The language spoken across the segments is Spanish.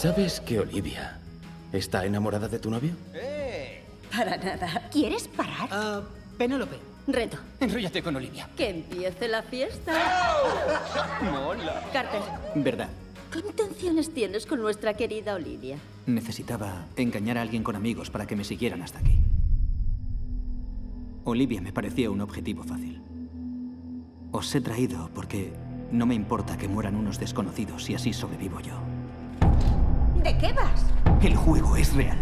¿Sabes que Olivia está enamorada de tu novio? Para nada. ¿Quieres parar? Penélope, Reto. enróllate con Olivia. Que empiece la fiesta. Mola. Carter, Verdad. ¿qué intenciones tienes con nuestra querida Olivia? Necesitaba engañar a alguien con amigos para que me siguieran hasta aquí. Olivia me parecía un objetivo fácil. Os he traído porque no me importa que mueran unos desconocidos si así sobrevivo yo. ¿De qué vas? El juego es real.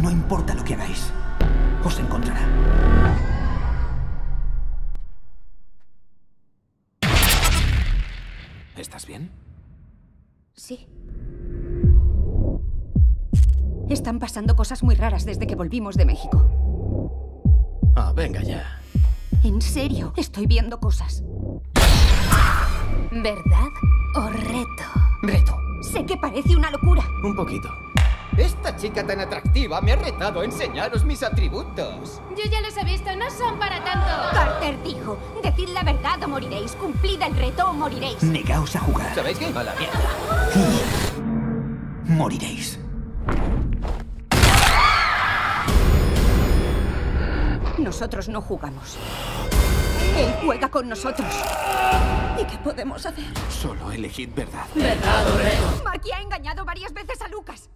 No importa lo que hagáis. Os encontrará. ¿Estás bien? Sí. Están pasando cosas muy raras desde que volvimos de México. Ah, venga ya. En serio, estoy viendo cosas. ¿Verdad o reto? Reto. Sé que parece una locura. Un poquito. Esta chica tan atractiva me ha retado a enseñaros mis atributos. Yo ya los he visto, no son para tanto. Carter dijo, decid la verdad o moriréis. Cumplid el reto o moriréis. Negaos a jugar. ¿Sabéis qué? A la mierda. Moriréis. Nosotros no jugamos. Él juega con nosotros. ¿Y qué podemos hacer? Solo elegid verdad. ¿Verdad o reto? Marky ha engañado varias veces a Lucas.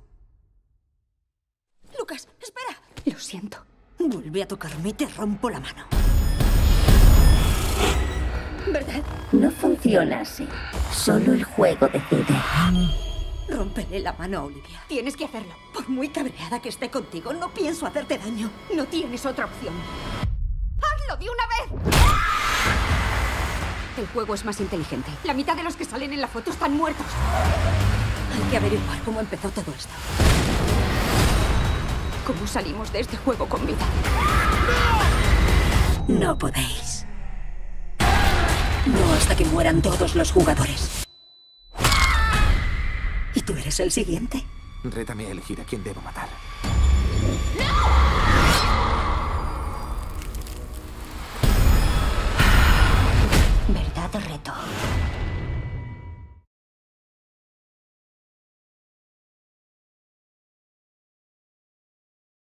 Lucas, espera. Lo siento. Vuelve a tocarme y te rompo la mano. ¿Verdad? No funciona así. Solo el juego decide. Rómpele la mano a Olivia. Tienes que hacerlo. Por muy cabreada que esté contigo, no pienso hacerte daño. No tienes otra opción. ¡Hazlo de una vez! El juego es más inteligente. La mitad de los que salen en la foto están muertos. Hay que averiguar cómo empezó todo esto. ¿Cómo salimos de este juego con vida? No podéis. No hasta que mueran todos los jugadores. ¿Y tú eres el siguiente? Rétame a elegir a quién debo matar. ¿Verdad o reto?